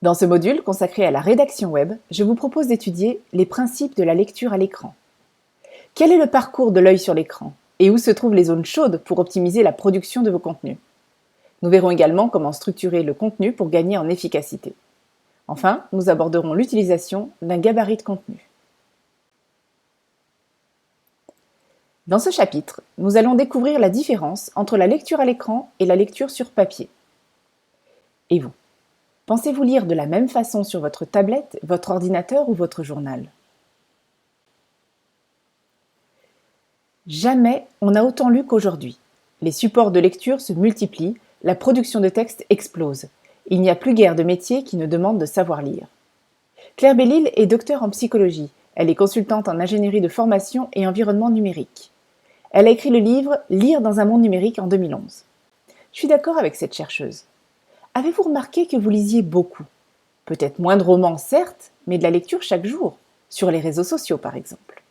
Dans ce module consacré à la rédaction web, je vous propose d'étudier les principes de la lecture à l'écran. Quel est le parcours de l'œil sur l'écran et où se trouvent les zones chaudes pour optimiser la production de vos contenus? Nous verrons également comment structurer le contenu pour gagner en efficacité. Enfin, nous aborderons l'utilisation d'un gabarit de contenu. Dans ce chapitre, nous allons découvrir la différence entre la lecture à l'écran et la lecture sur papier. Et vous, pensez-vous lire de la même façon sur votre tablette, votre ordinateur ou votre journal? Jamais on n'a autant lu qu'aujourd'hui. Les supports de lecture se multiplient, la production de textes explose. Il n'y a plus guère de métier qui ne demande de savoir lire. Claire Bellil est docteure en psychologie. Elle est consultante en ingénierie de formation et environnement numérique. Elle a écrit le livre « Lire dans un monde numérique » en 2011. Je suis d'accord avec cette chercheuse. Avez-vous remarqué que vous lisiez beaucoup? Peut-être moins de romans, certes, mais de la lecture chaque jour, sur les réseaux sociaux par exemple.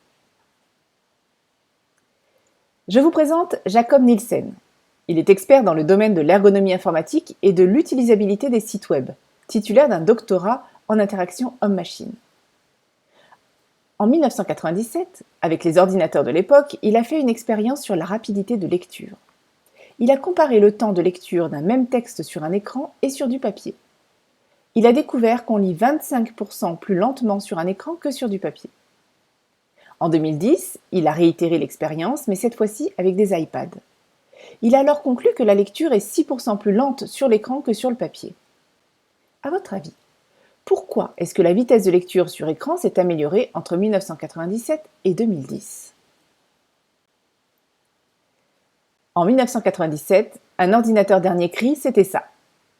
Je vous présente Jakob Nielsen. Il est expert dans le domaine de l'ergonomie informatique et de l'utilisabilité des sites web, titulaire d'un doctorat en interaction homme-machine. En 1997, avec les ordinateurs de l'époque, il a fait une expérience sur la rapidité de lecture. Il a comparé le temps de lecture d'un même texte sur un écran et sur du papier. Il a découvert qu'on lit 25% plus lentement sur un écran que sur du papier. En 2010, il a réitéré l'expérience, mais cette fois-ci avec des iPads. Il a alors conclu que la lecture est 6% plus lente sur l'écran que sur le papier. À votre avis, pourquoi est-ce que la vitesse de lecture sur écran s'est améliorée entre 1997 et 2010? En 1997, un ordinateur dernier cri, c'était ça.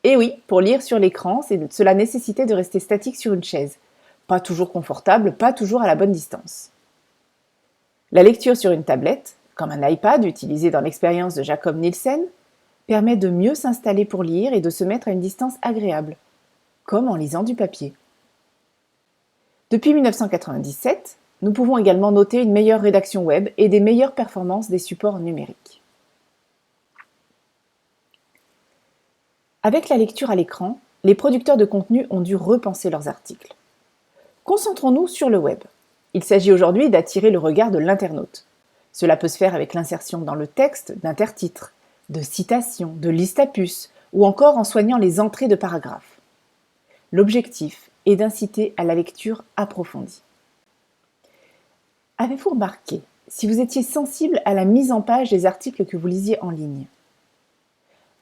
Et oui, pour lire sur l'écran, cela nécessitait de rester statique sur une chaise. Pas toujours confortable, pas toujours à la bonne distance. La lecture sur une tablette, comme un iPad utilisé dans l'expérience de Jakob Nielsen, permet de mieux s'installer pour lire et de se mettre à une distance agréable, comme en lisant du papier. Depuis 1997, nous pouvons également noter une meilleure rédaction web et des meilleures performances des supports numériques. Avec la lecture à l'écran, les producteurs de contenu ont dû repenser leurs articles. Concentrons-nous sur le web. Il s'agit aujourd'hui d'attirer le regard de l'internaute. Cela peut se faire avec l'insertion dans le texte d'intertitres, de citations, de listes à puces ou encore en soignant les entrées de paragraphes. L'objectif est d'inciter à la lecture approfondie. Avez-vous remarqué si vous étiez sensible à la mise en page des articles que vous lisiez en ligne?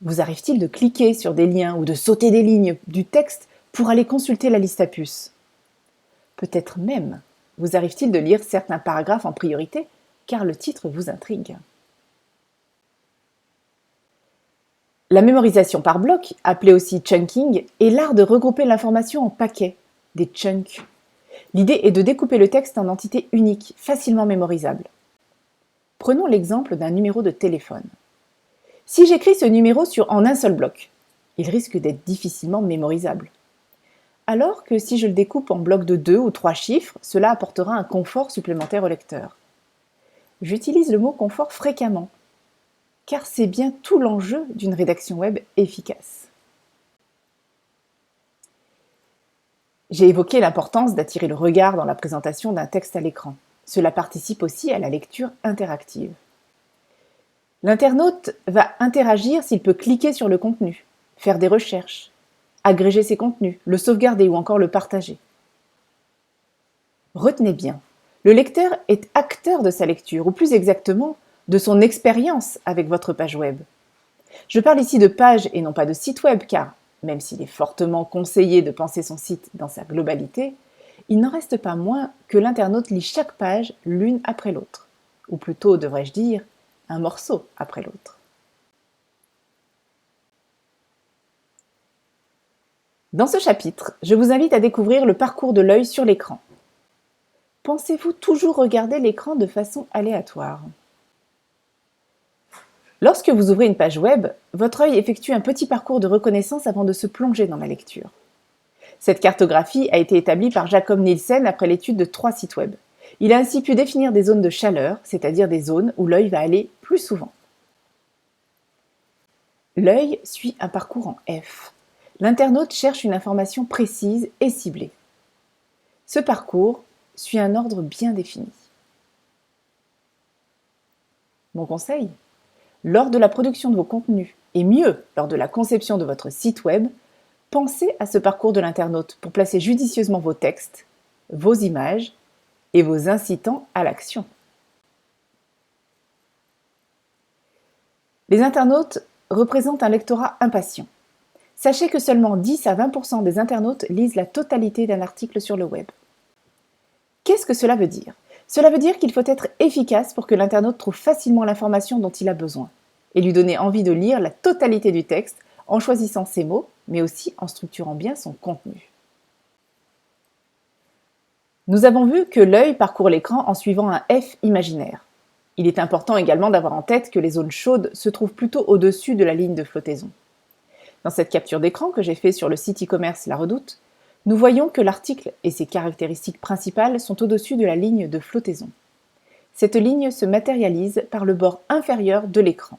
Vous arrive-t-il de cliquer sur des liens ou de sauter des lignes du texte pour aller consulter la liste à puces? Peut-être même vous arrive-t-il de lire certains paragraphes en priorité car le titre vous intrigue. La mémorisation par blocs, appelée aussi chunking, est l'art de regrouper l'information en paquets, des chunks. L'idée est de découper le texte en entités uniques, facilement mémorisables. Prenons l'exemple d'un numéro de téléphone. Si j'écris ce numéro en un seul bloc, il risque d'être difficilement mémorisable. Alors que si je le découpe en blocs de 2 ou 3 chiffres, cela apportera un confort supplémentaire au lecteur. J'utilise le mot confort fréquemment, car c'est bien tout l'enjeu d'une rédaction web efficace. J'ai évoqué l'importance d'attirer le regard dans la présentation d'un texte à l'écran. Cela participe aussi à la lecture interactive. L'internaute va interagir s'il peut cliquer sur le contenu, faire des recherches, agréger ses contenus, le sauvegarder ou encore le partager. Retenez bien, le lecteur est acteur de sa lecture, ou plus exactement, de son expérience avec votre page web. Je parle ici de page et non pas de site web, car, même s'il est fortement conseillé de penser son site dans sa globalité, il n'en reste pas moins que l'internaute lit chaque page l'une après l'autre, ou plutôt, devrais-je dire, un morceau après l'autre. Dans ce chapitre, je vous invite à découvrir le parcours de l'œil sur l'écran. Pensez-vous toujours regarder l'écran de façon aléatoire? Lorsque vous ouvrez une page web, votre œil effectue un petit parcours de reconnaissance avant de se plonger dans la lecture. Cette cartographie a été établie par Jakob Nielsen après l'étude de 3 sites web. Il a ainsi pu définir des zones de chaleur, c'est-à-dire des zones où l'œil va aller plus souvent. L'œil suit un parcours en F. L'internaute cherche une information précise et ciblée. Ce parcours suit un ordre bien défini. Mon conseil, lors de la production de vos contenus, et mieux, lors de la conception de votre site web, pensez à ce parcours de l'internaute pour placer judicieusement vos textes, vos images et vos incitants à l'action. Les internautes représentent un lectorat impatient. Sachez que seulement 10 à 20% des internautes lisent la totalité d'un article sur le web. Qu'est-ce que cela veut dire ? Cela veut dire qu'il faut être efficace pour que l'internaute trouve facilement l'information dont il a besoin et lui donner envie de lire la totalité du texte en choisissant ses mots, mais aussi en structurant bien son contenu. Nous avons vu que l'œil parcourt l'écran en suivant un F imaginaire. Il est important également d'avoir en tête que les zones chaudes se trouvent plutôt au-dessus de la ligne de flottaison. Dans cette capture d'écran que j'ai faite sur le site e-commerce La Redoute, nous voyons que l'article et ses caractéristiques principales sont au-dessus de la ligne de flottaison. Cette ligne se matérialise par le bord inférieur de l'écran.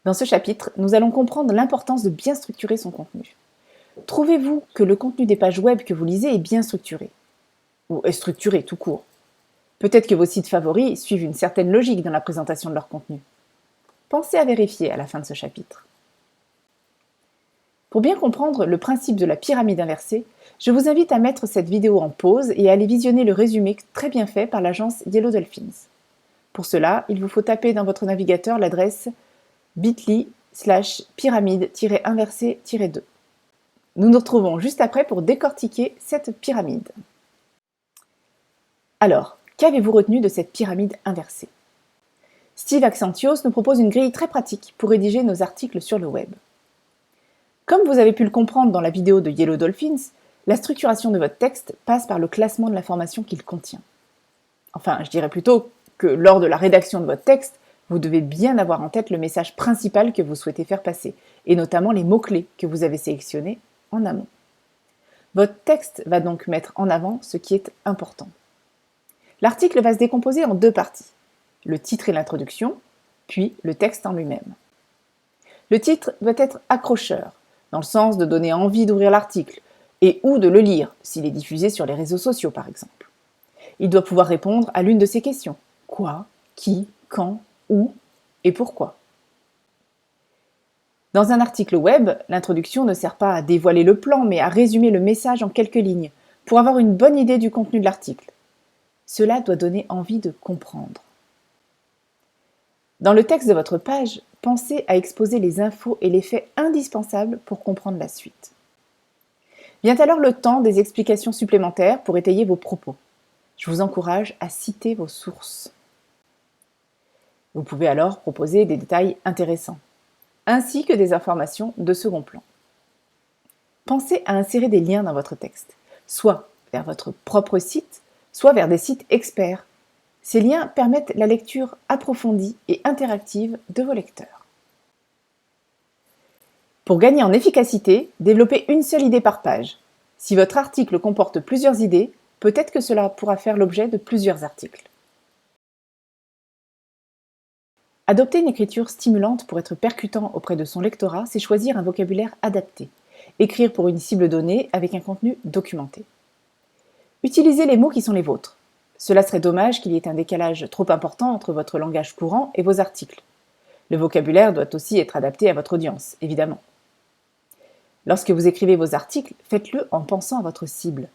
Dans ce chapitre, nous allons comprendre l'importance de bien structurer son contenu. Trouvez-vous que le contenu des pages web que vous lisez est bien structuré ? Ou est structuré tout court ? Peut-être que vos sites favoris suivent une certaine logique dans la présentation de leur contenu. Pensez à vérifier à la fin de ce chapitre. Pour bien comprendre le principe de la pyramide inversée, je vous invite à mettre cette vidéo en pause et à aller visionner le résumé très bien fait par l'agence Yellow Dolphins. Pour cela, il vous faut taper dans votre navigateur l'adresse bit.ly/pyramide-inversée-2. Nous nous retrouvons juste après pour décortiquer cette pyramide. Alors, qu'avez-vous retenu de cette pyramide inversée ? Steve Accentuos nous propose une grille très pratique pour rédiger nos articles sur le web. Comme vous avez pu le comprendre dans la vidéo de Yellow Dolphins, la structuration de votre texte passe par le classement de l'information qu'il contient. Enfin, je dirais plutôt que lors de la rédaction de votre texte, vous devez bien avoir en tête le message principal que vous souhaitez faire passer, et notamment les mots-clés que vous avez sélectionnés en amont. Votre texte va donc mettre en avant ce qui est important. L'article va se décomposer en deux parties, le titre et l'introduction, puis le texte en lui-même. Le titre doit être accrocheur, dans le sens de donner envie d'ouvrir l'article, et ou de le lire, s'il est diffusé sur les réseaux sociaux par exemple. Il doit pouvoir répondre à l'une de ces questions. Quoi ? Qui ? Quand ? Où ? Et pourquoi ? Dans un article web, l'introduction ne sert pas à dévoiler le plan, mais à résumer le message en quelques lignes, pour avoir une bonne idée du contenu de l'article. Cela doit donner envie de comprendre. Dans le texte de votre page, pensez à exposer les infos et les faits indispensables pour comprendre la suite. Vient alors le temps des explications supplémentaires pour étayer vos propos. Je vous encourage à citer vos sources. Vous pouvez alors proposer des détails intéressants, ainsi que des informations de second plan. Pensez à insérer des liens dans votre texte, soit vers votre propre site, soit vers des sites experts. Ces liens permettent la lecture approfondie et interactive de vos lecteurs. Pour gagner en efficacité, développez une seule idée par page. Si votre article comporte plusieurs idées, peut-être que cela pourra faire l'objet de plusieurs articles. Adopter une écriture stimulante pour être percutant auprès de son lectorat, c'est choisir un vocabulaire adapté. Écrire pour une cible donnée avec un contenu documenté. Utilisez les mots qui sont les vôtres. Cela serait dommage qu'il y ait un décalage trop important entre votre langage courant et vos articles. Le vocabulaire doit aussi être adapté à votre audience, évidemment. Lorsque vous écrivez vos articles, faites-le en pensant à votre cible.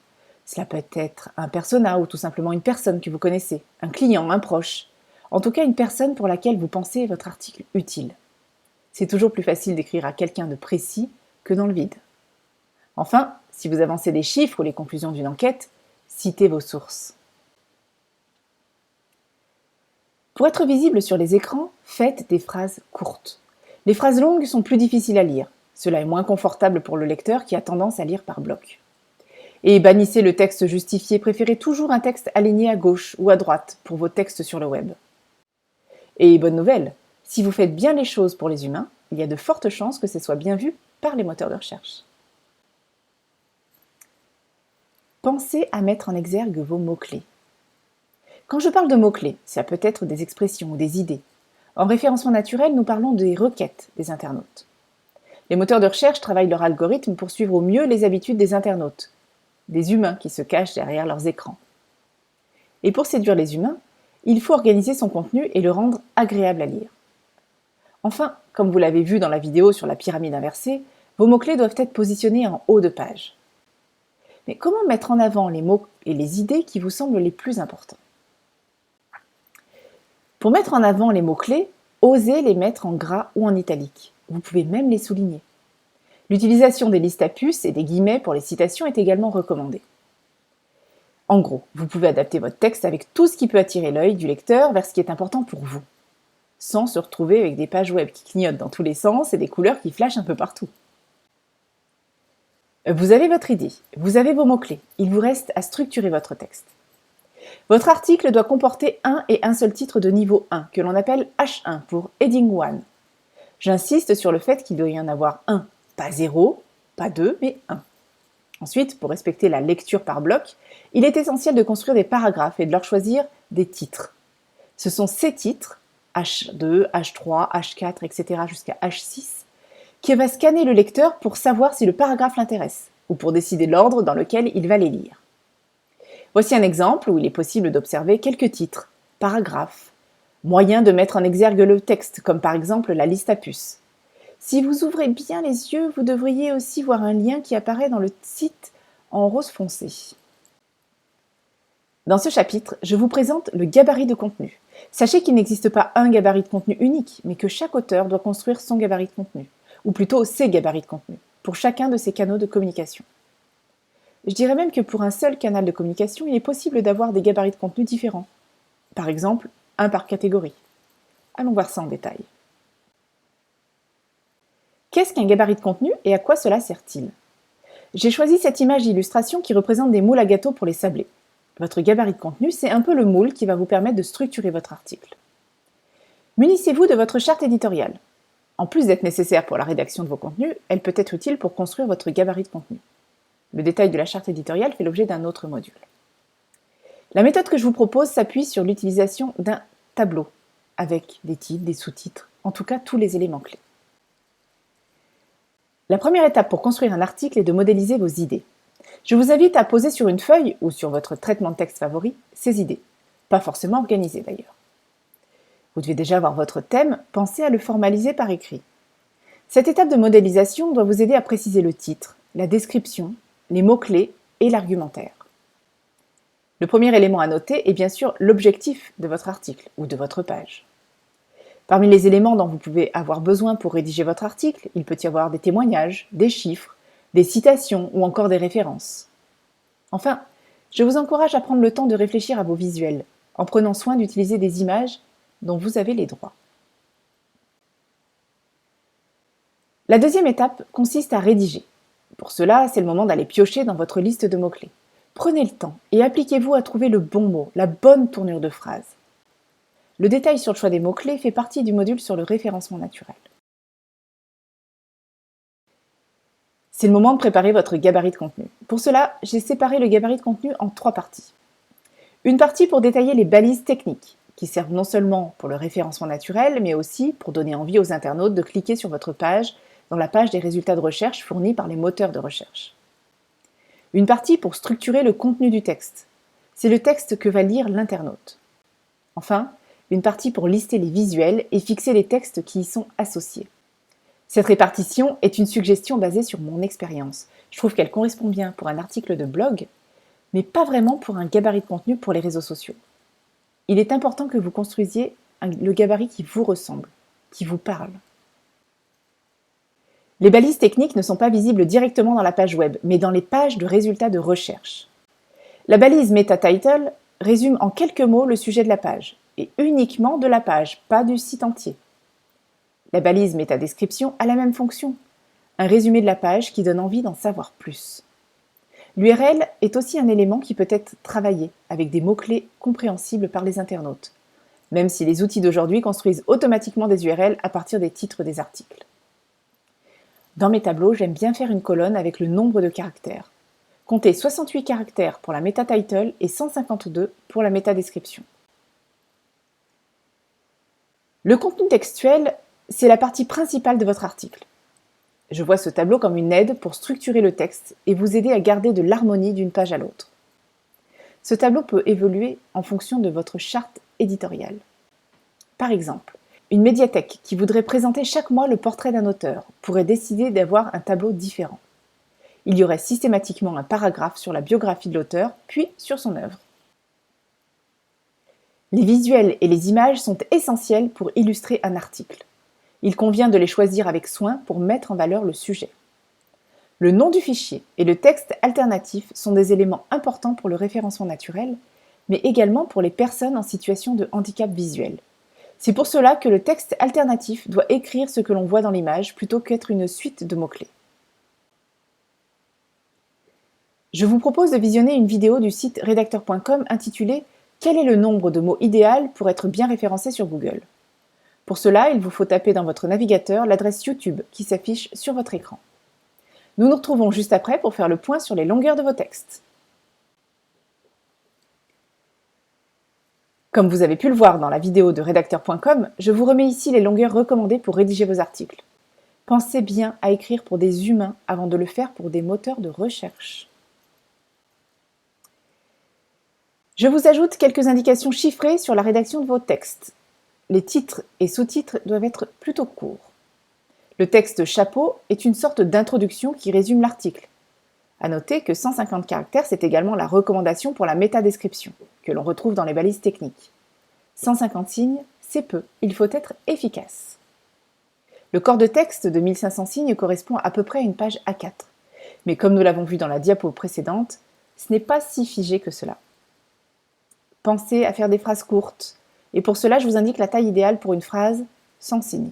Cela peut être un persona ou tout simplement une personne que vous connaissez, un client, un proche. En tout cas, une personne pour laquelle vous pensez votre article utile. C'est toujours plus facile d'écrire à quelqu'un de précis que dans le vide. Enfin, si vous avancez des chiffres ou les conclusions d'une enquête, citez vos sources. Pour être visible sur les écrans, faites des phrases courtes. Les phrases longues sont plus difficiles à lire. Cela est moins confortable pour le lecteur qui a tendance à lire par bloc. Et bannissez le texte justifié, préférez toujours un texte aligné à gauche ou à droite pour vos textes sur le web. Et bonne nouvelle, si vous faites bien les choses pour les humains, il y a de fortes chances que ce soit bien vu par les moteurs de recherche. Pensez à mettre en exergue vos mots-clés. Quand je parle de mots-clés, ça peut être des expressions ou des idées. En référencement naturel, nous parlons des requêtes des internautes. Les moteurs de recherche travaillent leur algorithme pour suivre au mieux les habitudes des internautes, des humains qui se cachent derrière leurs écrans. Et pour séduire les humains, il faut organiser son contenu et le rendre agréable à lire. Enfin, comme vous l'avez vu dans la vidéo sur la pyramide inversée, vos mots-clés doivent être positionnés en haut de page. Mais comment mettre en avant les mots et les idées qui vous semblent les plus importants? Pour mettre en avant les mots-clés, osez les mettre en gras ou en italique. Vous pouvez même les souligner. L'utilisation des listes à puces et des guillemets pour les citations est également recommandée. En gros, vous pouvez adapter votre texte avec tout ce qui peut attirer l'œil du lecteur vers ce qui est important pour vous, sans se retrouver avec des pages web qui clignotent dans tous les sens et des couleurs qui flashent un peu partout. Vous avez votre idée, vous avez vos mots-clés, il vous reste à structurer votre texte. Votre article doit comporter un et un seul titre de niveau 1, que l'on appelle H1 pour Heading 1. J'insiste sur le fait qu'il doit y en avoir un, pas 0, pas 2, mais 1. Ensuite, pour respecter la lecture par bloc, il est essentiel de construire des paragraphes et de leur choisir des titres. Ce sont ces titres, H2, H3, H4, etc. jusqu'à H6, qui va scanner le lecteur pour savoir si le paragraphe l'intéresse, ou pour décider l'ordre dans lequel il va les lire. Voici un exemple où il est possible d'observer quelques titres, paragraphes, moyens de mettre en exergue le texte, comme par exemple la liste à puces. Si vous ouvrez bien les yeux, vous devriez aussi voir un lien qui apparaît dans le site en rose foncé. Dans ce chapitre, je vous présente le gabarit de contenu. Sachez qu'il n'existe pas un gabarit de contenu unique, mais que chaque auteur doit construire son gabarit de contenu, ou plutôt ses gabarits de contenu, pour chacun de ses canaux de communication. Je dirais même que pour un seul canal de communication, il est possible d'avoir des gabarits de contenu différents. Par exemple, un par catégorie. Allons voir ça en détail. Qu'est-ce qu'un gabarit de contenu et à quoi cela sert-il? J'ai choisi cette image d'illustration qui représente des moules à gâteau pour les sablés. Votre gabarit de contenu, c'est un peu le moule qui va vous permettre de structurer votre article. Munissez-vous de votre charte éditoriale. En plus d'être nécessaire pour la rédaction de vos contenus, elle peut être utile pour construire votre gabarit de contenu. Le détail de la charte éditoriale fait l'objet d'un autre module. La méthode que je vous propose s'appuie sur l'utilisation d'un tableau, avec des titres, des sous-titres, en tout cas tous les éléments clés. La première étape pour construire un article est de modéliser vos idées. Je vous invite à poser sur une feuille ou sur votre traitement de texte favori ces idées, pas forcément organisées d'ailleurs. Vous devez déjà avoir votre thème, pensez à le formaliser par écrit. Cette étape de modélisation doit vous aider à préciser le titre, la description, les mots-clés et l'argumentaire. Le premier élément à noter est bien sûr l'objectif de votre article ou de votre page. Parmi les éléments dont vous pouvez avoir besoin pour rédiger votre article, il peut y avoir des témoignages, des chiffres, des citations ou encore des références. Enfin, je vous encourage à prendre le temps de réfléchir à vos visuels, en prenant soin d'utiliser des images dont vous avez les droits. La deuxième étape consiste à rédiger. Pour cela, c'est le moment d'aller piocher dans votre liste de mots-clés. Prenez le temps et appliquez-vous à trouver le bon mot, la bonne tournure de phrase. Le détail sur le choix des mots-clés fait partie du module sur le référencement naturel. C'est le moment de préparer votre gabarit de contenu. Pour cela, j'ai séparé le gabarit de contenu en 3 parties. Une partie pour détailler les balises techniques, qui servent non seulement pour le référencement naturel, mais aussi pour donner envie aux internautes de cliquer sur votre page dans la page des résultats de recherche fournis par les moteurs de recherche. Une partie pour structurer le contenu du texte. C'est le texte que va lire l'internaute. Enfin, une partie pour lister les visuels et fixer les textes qui y sont associés. Cette répartition est une suggestion basée sur mon expérience. Je trouve qu'elle correspond bien pour un article de blog, mais pas vraiment pour un gabarit de contenu pour les réseaux sociaux. Il est important que vous construisiez le gabarit qui vous ressemble, qui vous parle. Les balises techniques ne sont pas visibles directement dans la page web, mais dans les pages de résultats de recherche. La balise Meta Title résume en quelques mots le sujet de la page, et uniquement de la page, pas du site entier. La balise Métadescription a la même fonction, un résumé de la page qui donne envie d'en savoir plus. L'URL est aussi un élément qui peut être travaillé avec des mots-clés compréhensibles par les internautes, même si les outils d'aujourd'hui construisent automatiquement des URL à partir des titres des articles. Dans mes tableaux, j'aime bien faire une colonne avec le nombre de caractères. Comptez 68 caractères pour la Meta Title et 152 pour la métadescription. Le contenu textuel, c'est la partie principale de votre article. Je vois ce tableau comme une aide pour structurer le texte et vous aider à garder de l'harmonie d'une page à l'autre. Ce tableau peut évoluer en fonction de votre charte éditoriale. Par exemple, une médiathèque qui voudrait présenter chaque mois le portrait d'un auteur pourrait décider d'avoir un tableau différent. Il y aurait systématiquement un paragraphe sur la biographie de l'auteur, puis sur son œuvre. Les visuels et les images sont essentiels pour illustrer un article. Il convient de les choisir avec soin pour mettre en valeur le sujet. Le nom du fichier et le texte alternatif sont des éléments importants pour le référencement naturel, mais également pour les personnes en situation de handicap visuel. C'est pour cela que le texte alternatif doit écrire ce que l'on voit dans l'image plutôt qu'être une suite de mots-clés. Je vous propose de visionner une vidéo du site redacteur.com intitulée « Quel est le nombre de mots idéal pour être bien référencé sur Google ?» Pour cela, il vous faut taper dans votre navigateur l'adresse YouTube qui s'affiche sur votre écran. Nous nous retrouvons juste après pour faire le point sur les longueurs de vos textes. Comme vous avez pu le voir dans la vidéo de redacteur.com, je vous remets ici les longueurs recommandées pour rédiger vos articles. Pensez bien à écrire pour des humains avant de le faire pour des moteurs de recherche. Je vous ajoute quelques indications chiffrées sur la rédaction de vos textes. Les titres et sous-titres doivent être plutôt courts. Le texte chapeau est une sorte d'introduction qui résume l'article. À noter que 150 caractères, c'est également la recommandation pour la métadescription, que l'on retrouve dans les balises techniques. 150 signes, c'est peu, il faut être efficace. Le corps de texte de 1500 signes correspond à peu près à une page A4. Mais comme nous l'avons vu dans la diapo précédente, ce n'est pas si figé que cela. Pensez à faire des phrases courtes, et pour cela, je vous indique la taille idéale pour une phrase 100 signes.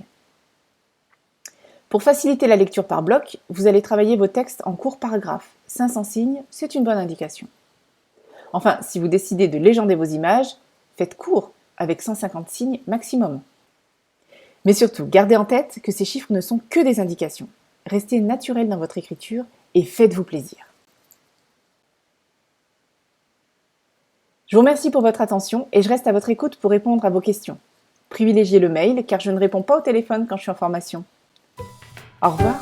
Pour faciliter la lecture par bloc, vous allez travailler vos textes en courts paragraphes. 500 signes, c'est une bonne indication. Enfin, si vous décidez de légender vos images, faites court, avec 150 signes maximum. Mais surtout, gardez en tête que ces chiffres ne sont que des indications. Restez naturel dans votre écriture et faites-vous plaisir. Je vous remercie pour votre attention et je reste à votre écoute pour répondre à vos questions. Privilégiez le mail car je ne réponds pas au téléphone quand je suis en formation. Au revoir.